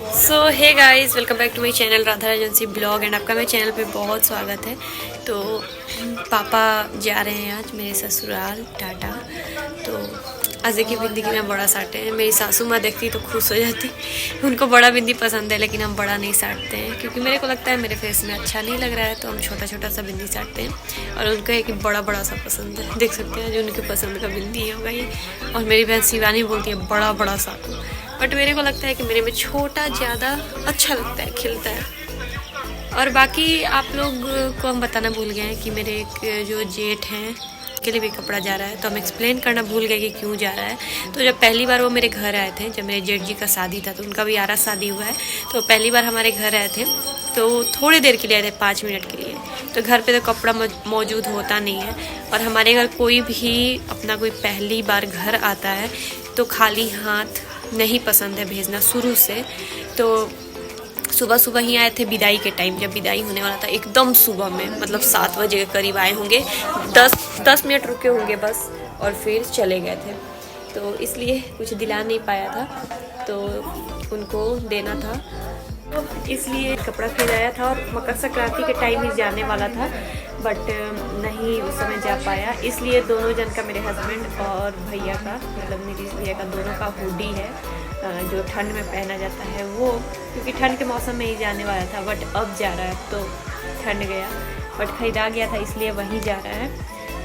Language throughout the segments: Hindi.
So hey guys, welcome back to my channel Radha agency blog and आपका मेरे चैनल पे बहुत स्वागत है। तो पापा जा रहे हैं आज मेरे ससुराल टाटा। तो आज देखिए बिंदी की ना बड़ा साटे हैं। मेरी सासू माँ देखती तो खुश हो जाती। उनको बड़ा बिंदी पसंद है लेकिन हम बड़ा नहीं साटते हैं क्योंकि मेरे को लगता है मेरे फेस में अच्छा नहीं लग रहा है, तो हम छोटा छोटा सा बिंदी साटते हैं। और उनको है कि बड़ा बड़ा सा पसंद है। देख सकते हैं जो उनके पसंद का बिंदी होगा ये। और मेरी बहन शिवानी बोलती है बड़ा बड़ा साटो, बट मेरे को लगता है कि मेरे में छोटा ज़्यादा अच्छा लगता है, खिलता है। और बाकी आप लोग को हम बताना भूल गए हैं कि मेरे एक जो जेठ हैं के लिए भी कपड़ा जा रहा है, तो हम एक्सप्लेन करना भूल गए कि क्यों जा रहा है। तो जब पहली बार वो मेरे घर आए थे, जब मेरे जेठ जी का शादी था, तो उनका भी 11 शादी हुआ है, तो पहली बार हमारे घर आए थे। तो थोड़ी देर के लिए आए थे, 5 मिनट के लिए। तो घर पे तो कपड़ा मौजूद होता नहीं है। और हमारे घर कोई भी अपना कोई पहली बार घर आता है तो खाली हाथ नहीं पसंद है भेजना शुरू से। तो सुबह सुबह ही आए थे विदाई के टाइम, जब विदाई होने वाला था एकदम सुबह में, मतलब 7 बजे के करीब आए होंगे। 10 मिनट रुके होंगे बस, और फिर चले गए थे। तो इसलिए कुछ दिला नहीं पाया था, तो उनको देना था, तो इसलिए कपड़ा खिलाया था। और मकर संक्रांति के टाइम ही जाने वाला था, बट नहीं उस समय जा पाया। इसलिए दोनों जन का, मेरे हस्बैंड और भैया का, मतलब नीतीश भैया का, दोनों का हुडी है जो ठंड में पहना जाता है वो, क्योंकि ठंड के मौसम में ही जाने वाला था, बट अब जा रहा है तो ठंड गया, बट खरीदा गया था इसलिए वहीं जा रहा है।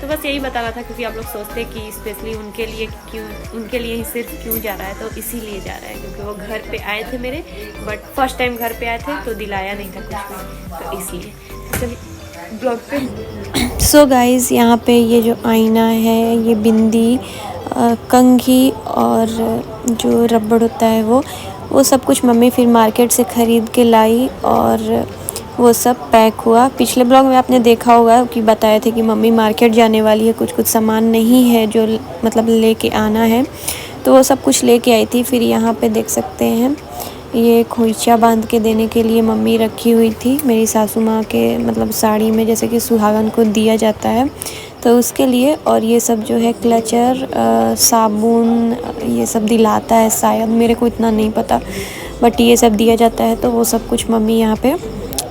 तो बस यही बताना था, क्योंकि आप लोग सोचते हैं कि स्पेशली उनके लिए क्यों, उनके लिए ही सिर्फ क्यों जा रहा है, तो इसीलिए जा रहा है क्योंकि वो घर पे आए थे मेरे, बट फर्स्ट टाइम घर पे आए थे तो दिलाया नहीं था कुछ भी, तो इसलिए। चलिए ब्लॉग पे। सो गाइस, यहाँ पे ये जो आईना है, ये बिंदी, कंघी और जो रबड़ होता है वो सब कुछ मम्मी फिर मार्केट से ख़रीद के लाई, और वो सब पैक हुआ। पिछले ब्लॉग में आपने देखा होगा कि बताए थे कि मम्मी मार्केट जाने वाली है, कुछ सामान नहीं है जो मतलब लेके आना है, तो वो सब कुछ लेके आई थी। फिर यहाँ पे देख सकते हैं ये खोइचा बांध के देने के लिए मम्मी रखी हुई थी मेरी सासू माँ के, मतलब साड़ी में जैसे कि सुहागन को दिया जाता है, तो उसके लिए। और ये सब जो है क्लचर, साबुन, ये सब दिलाता है शायद, मेरे को इतना नहीं पता, बट ये सब दिया जाता है। तो वो सब कुछ मम्मी यहाँ पे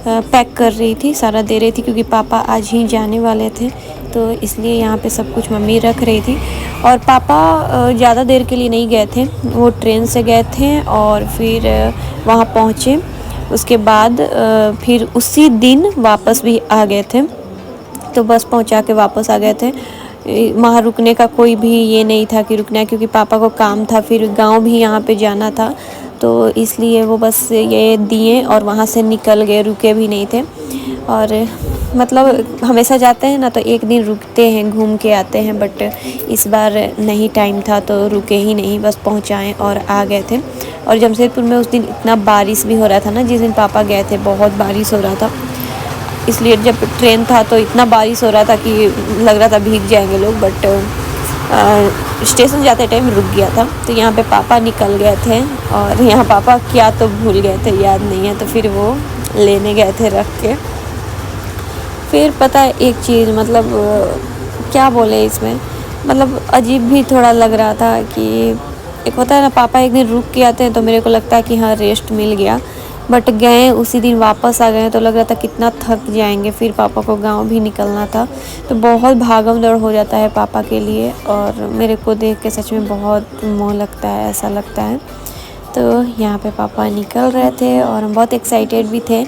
पैक कर रही थी, सारा दे रही थी, क्योंकि पापा आज ही जाने वाले थे, तो इसलिए यहाँ पे सब कुछ मम्मी रख रही थी। और पापा ज़्यादा देर के लिए नहीं गए थे, वो ट्रेन से गए थे और फिर वहाँ पहुँचे। उसके बाद फिर उसी दिन वापस भी आ गए थे, तो बस पहुँचा के वापस आ गए थे। वहाँ रुकने का कोई भी ये नहीं था कि रुकना है, क्योंकि पापा को काम था, फिर गांव भी यहाँ पे जाना था, तो इसलिए वो बस ये दिए और वहाँ से निकल गए, रुके भी नहीं थे। और मतलब हमेशा जाते हैं ना तो एक दिन रुकते हैं, घूम के आते हैं, बट इस बार नहीं टाइम था तो रुके ही नहीं, बस पहुँचाएँ और आ गए थे। और जमशेदपुर में उस दिन इतना बारिश भी हो रहा था ना, जिस दिन पापा गए थे बहुत बारिश हो रहा था, इसलिए जब ट्रेन था तो इतना बारिश हो रहा था कि लग रहा था भीग जाएंगे लोग, बट स्टेशन जाते टाइम रुक गया था। तो यहाँ पे पापा निकल गए थे, और यहाँ पापा क्या तो भूल गए थे, याद नहीं है, तो फिर वो लेने गए थे रख के। फिर पता है एक चीज़, मतलब क्या बोले इसमें, मतलब अजीब भी थोड़ा लग रहा था कि एक होता है ना, पापा एक दिन रुक के आते हैं तो मेरे को लगता है कि हाँ रेस्ट मिल गया, बट गए उसी दिन वापस आ गए तो लग रहा था कितना थक जाएंगे, फिर पापा को गांव भी निकलना था, तो बहुत भागम दौड़ हो जाता है पापा के लिए। और मेरे को देख के सच में बहुत मोह लगता है, ऐसा लगता है। तो यहाँ पे पापा निकल रहे थे और हम बहुत एक्साइटेड भी थे।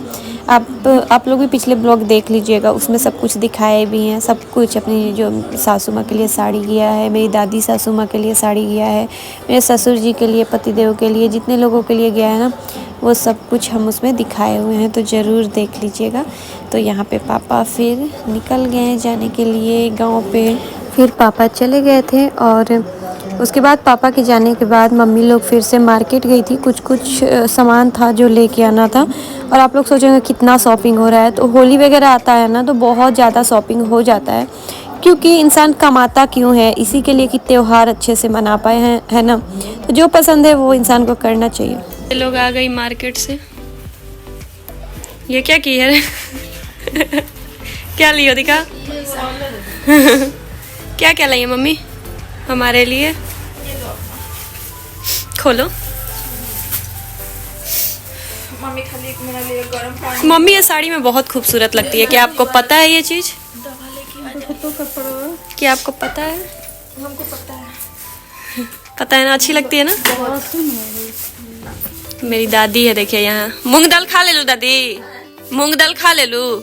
आप लोग भी पिछले ब्लॉग देख लीजिएगा, उसमें सब कुछ दिखाए भी हैं, सब कुछ। अपनी जो सासू माँ के लिए साड़ी गया है, मेरी दादी सासू माँ के लिए साड़ी गया है, मेरे ससुर जी के लिए, पतिदेव के लिए, जितने लोगों के लिए गया है ना, वो सब कुछ हम उसमें दिखाए हुए हैं, तो ज़रूर देख लीजिएगा। तो यहाँ पे पापा फिर निकल गए जाने के लिए गाँव पे। फिर पापा चले गए थे, और उसके बाद पापा के जाने के बाद मम्मी लोग फिर से मार्केट गई थी, कुछ सामान था जो लेके आना था। और आप लोग सोचेंगे कितना शॉपिंग हो रहा है, तो होली वगैरह आता है ना तो बहुत ज़्यादा शॉपिंग हो जाता है, क्योंकि इंसान कमाता क्यों है, इसी के लिए कि त्यौहार अच्छे से मना पाए हैं, है ना। तो जो पसंद है वो इंसान को करना चाहिए। लोग आ गई मार्केट से। ये क्या की है क्या लियो दिखा क्या क्या लाई है मम्मी हमारे लिए? खोलो। मम्मी खाली मेरे लिए गर्म पानी। मम्मी ये साड़ी में बहुत खूबसूरत लगती है। क्या आपको पता है ये चीज? दवा लेके तो कपड़ा। क्या आपको पता है? हमको पता है। पता है ना, अच्छी लगती है ना। मेरी दादी है, देखिए यहाँ। मूंग दाल खा ले लू दादी, मूंग दाल खा ले लू।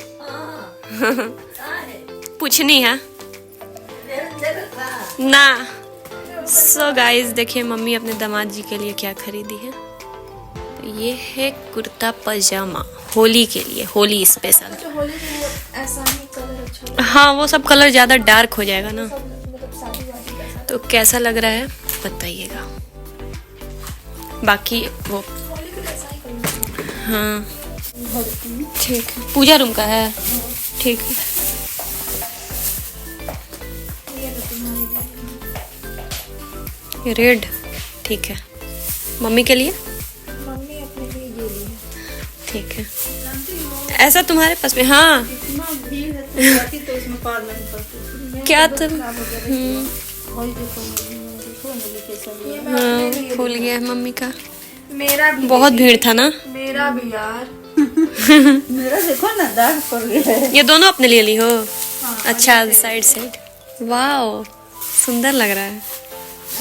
पूछनी है ना। सो गाइस देखिए मम्मी अपने दामाद जी के लिए क्या खरीदी है। तो ये है कुर्ता पजामा, होली के लिए, होली स्पेशल। होली के लिए ऐसा ही कलर अच्छा। हाँ वो सब कलर ज्यादा डार्क हो जाएगा ना, मतलब शादी वादी का। तो कैसा लग रहा है बताइएगा। बाकी वो होली के लिए ऐसा ही कलर। हाँ ठीक है, पूजा रूम का है, ठीक है। ये रेड ठीक है। मम्मी के लिए? मम्मी अपने लिए ये ली है। ठीक है, ऐसा तुम्हारे पास में। हाँ तो इसमें पार नहीं पड़ती। क्या तुम हाँ भूल गया मम्मी का। मेरा भी बहुत भीड़ था ना। मेरा भी यार। मेरा देखो ना दाग पड़ गया है। ये दोनों अपने लिए ली हो? हाँ, अच्छा साइड साइड। वाओ सुंदर लग रहा है।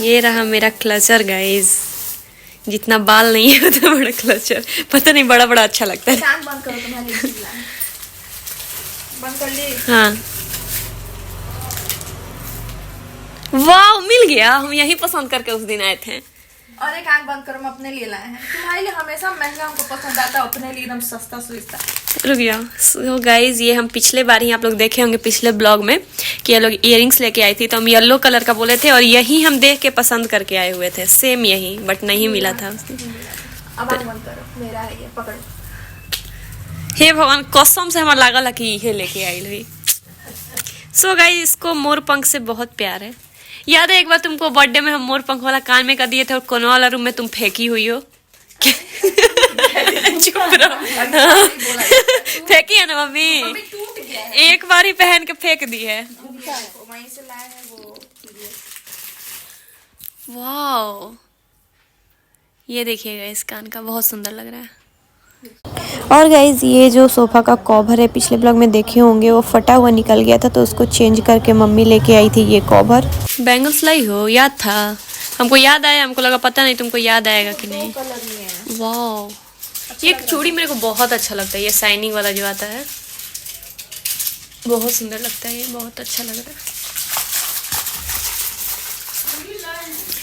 ये रहा मेरा क्लचर गाइस। जितना बाल नहीं है उतना बड़ा क्लचर। पता नहीं बड़ा बड़ा अच्छा लगता है। कान बंद करो, तुम्हारे लिए चिल्ला है। बंद कर ली। हाँ वाह मिल गया। हम यही पसंद करके उस दिन आए थे। और एक आंख बंद करो, हम अपने लिए लाए हैं। तुम्हारे लिए हमेशा महंगा हमको पसंद आता है, अपने लिए एकदम सस्ता सुस्ता। रुक जाओ। सो गाइज ये हम पिछले बार ही आप लोग देखे होंगे पिछले ब्लॉग में कि ये लोग इयररिंग्स लेके आई थी, तो हम येलो कलर का बोले थे और यही हम देख के पसंद करके आए हुए थे, सेम यही, बट नहीं मिला था उस दिन। अब आंख बंद करो, मेरा है ये, पकड़ो। हे भगवान कसम से हमारा लागल है कि ये लेके आई हुई। सो गाइज इसको मोर पंख से बहुत प्यार है। याद है एक बार तुमको बर्थडे में हम मोर पंख वाला कान में कर दिए थे और कोने वाला रूम में तुम फेंकी हुई हो। चुप रहो। फेंकी है ना मम्मी? टूट गया है। एक बार ही पहन के फेंक दी है। वहीं से लाए हैं वो। वाओ ये देखिएगा, इस कान का बहुत सुंदर लग रहा है। और गाइज ये जो सोफ़ा का कवर है पिछले ब्लॉग में देखे होंगे, वो फटा हुआ निकल गया था, तो उसको चेंज करके मम्मी लेके आई थी ये कवर। बैंगल्स लाई हो? याद था हमको, याद आया। हमको लगा पता नहीं तुमको याद आएगा कि नहीं। वाओ ये चूड़ी मेरे को बहुत अच्छा लगता है। ये शाइनिंग वाला जो आता है बहुत सुंदर लगता है। ये बहुत अच्छा लग रहा है।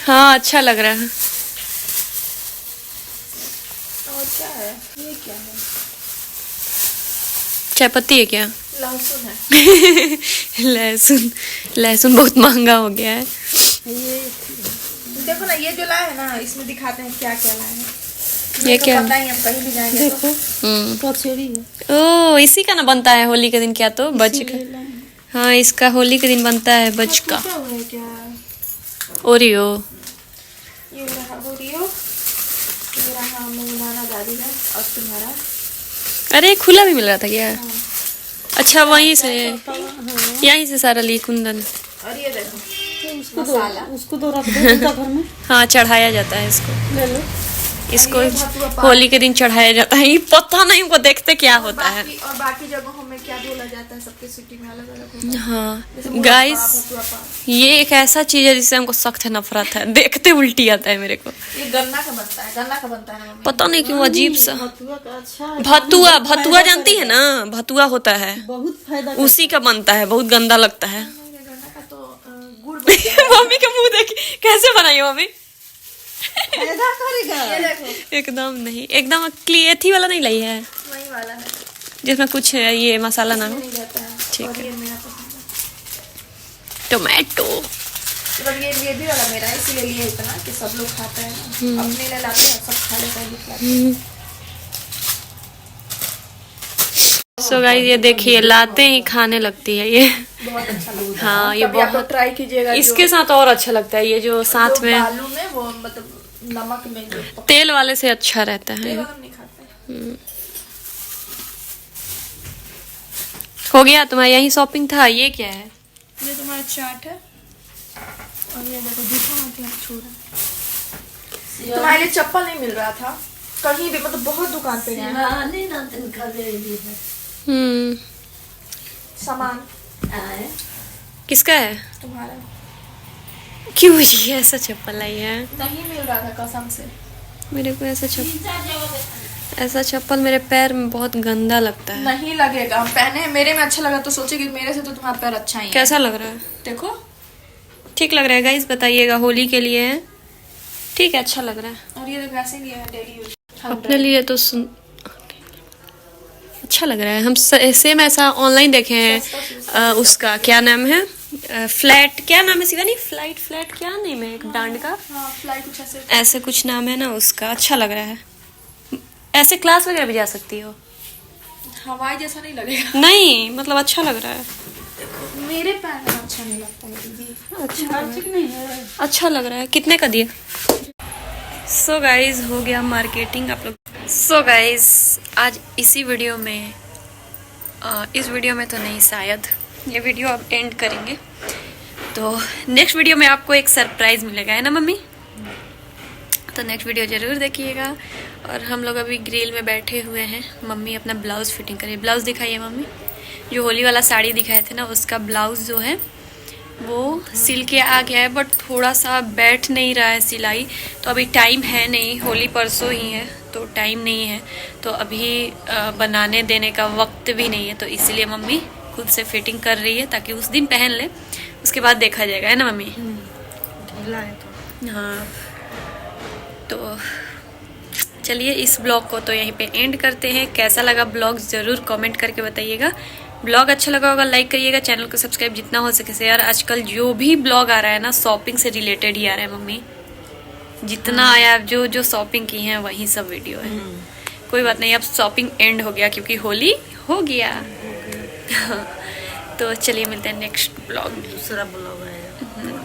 हाँ अच्छा लग रहा है। और क्या है ये? क्या है? चाय पत्ती है क्या? लहसुन है। लहसुन। लहसुन बहुत महंगा हो गया है। ये देखो ना, ये जो लाए हैं ना, इसमें दिखाते हैं क्या क्या लाए हैं। ये तो क्या? पता ही, हम कहीं भी जाएंगे तो। कचौड़ी है। ओ इसी का ना बनता है होली के दिन? क्या तो बज का? हाँ इसका होली के दिन बनता है बज का। क्या हुआ है क्या? ओरियो। ये रहा ओरियो, ये रहा मुंगदाना दादी का, और तुम्हारा। अरे खुला भी मिल रहा था क्या? अच्छा वहीं से, यहीं से सारा ली कुंदन। और ये देखो उसको तो रख दो घर में। हाँ चढ़ाया जाता है इसको। ले लो। इसको होली के दिन चढ़ाया जाता है। ये पता नहीं हमको देखते क्या होता है। और बाकी जगहों में क्या बोला जाता है, सबके सिटी में अलग अलग होता है। हाँ गाइस ये एक ऐसा चीज है जिससे हमको सख्त नफरत है, देखते उल्टी आता है मेरे को। ये गन्ना का बनता है, गन्ना का बनता है ना मम्मी? पता नहीं क्यों अजीब सा। भतुआ का अच्छा है। भतुआ, भतुआ जानती है ना? भतुआ होता है, बहुत फायदा उसी का बनता है, बहुत गंदा लगता है। ये गन्ना का तो गुड़ बनता है। मम्मी का मुंह देखी कैसे बनाई हो मम्मी? फायदा करेगा। ये देखो एकदम नहीं, एकदम क्लियथी वाला नहीं लाई है वही वाला है, जिसमें कुछ ये मसाला ना हो। नहीं रहता है। ठीक और है। ये मेरा पसंद है। टोमेटो। मतलब ये भी वाला मेरा है, इसीलिए लिए इतना कि सब लोग खाते हैं ना, अपने लिए लाते हैं, सब खा लेता है। सो गाइस ये देखिए लाते ही खाने लगती है ये। बहुत अच्छा लगता है। हाँ ये कभी आप लोग बहुत, ट्राई कीजिएगा। इसके साथ और अच्छा लगता है ये जो साथ जो में आलू में वो मतलब नमक में जो तेल वाले से अच्छा रहता है। हम नहीं खाते। हो गया तुम्हारा यही शॉपिंग था? ये क्या है? ये तुम्हारा चाट है, और ये देखो जूता छोड़ा। तुम्हारे लिए चप्पल नहीं मिल रहा था, कहीं भी, मतलब बहुत दुकान पे गए हैं। शिवानी ना तिनका दे दी है। सामान आए किसका है? तुम्हारा क्यों ये ऐसा चप्पल लाई है? नहीं मिल रहा था कसम से। मेरे को ऐसा चप्पल मेरे पैर में बहुत गंदा लगता है। नहीं लगेगा, हम पहने मेरे में अच्छा लगा तो सोचे कि मेरे से तो तुम्हारा पैर अच्छा ही है। कैसा लग रहा है? देखो ठीक लग रहा है गाइस, बताइएगा। होली के लिए है, ठीक है, अच्छा लग रहा है। और ये देख वैसे लिए है डेली यूज। अपने लिए तो अच्छा लग रहा है। हम सेम ऐसा ऑनलाइन देखे हैं। उसका क्या नाम है? फ्लैट, क्या नाम है शिवानी? फ्लैट क्या नेम है एक ब्रांड का? हाँ फ्लाई कुछ ऐसे। ऐसे कुछ नाम है ना उसका। अच्छा लग रहा है, ऐसे क्लास वगैरह भी जा सकती हो। हवाई जैसा नहीं लगेगा। नहीं मतलब अच्छा लग रहा है। मेरे पैर में अच्छा नहीं लगता है दीदी। अच्छा लग रहा है। कितने का दिया? सो गाइज हो गया मार्केटिंग आप लोग। सो गाइज आज इसी वीडियो में, इस वीडियो में तो नहीं, शायद ये वीडियो अब एंड करेंगे। तो नेक्स्ट वीडियो में आपको एक सरप्राइज मिलेगा, है ना मम्मी? तो नेक्स्ट वीडियो जरूर देखिएगा। और हम लोग अभी ग्रिल में बैठे हुए हैं। मम्मी अपना ब्लाउज फिटिंग करिए। ब्लाउज दिखाइए मम्मी। जो होली वाला साड़ी दिखाए थे ना, उसका ब्लाउज जो है वो सिल के आ गया है, बट थोड़ा सा बैठ नहीं रहा है सिलाई। तो अभी टाइम है नहीं, होली परसों ही है तो टाइम नहीं है। तो अभी बनाने देने का वक्त भी नहीं है, तो इसीलिए मम्मी खुद से फिटिंग कर रही है ताकि उस दिन पहन ले, उसके बाद देखा जाएगा, है ना मम्मी? ढीला है तो। हाँ तो चलिए इस ब्लॉग को तो यहीं पे एंड करते हैं। कैसा लगा ब्लॉग ज़रूर कमेंट करके बताइएगा। ब्लॉग अच्छा लगा होगा लाइक करिएगा, चैनल को सब्सक्राइब जितना हो सके से। यार आजकल जो भी ब्लॉग आ रहा है ना, शॉपिंग से रिलेटेड ही आ रहा है मम्मी। जितना आया जो शॉपिंग की है वही सब वीडियो है। कोई बात नहीं, अब शॉपिंग एंड हो गया क्योंकि होली हो गया। तो चलिए मिलते हैं नेक्स्ट ब्लॉग। दूसरा ब्लॉग आएगा।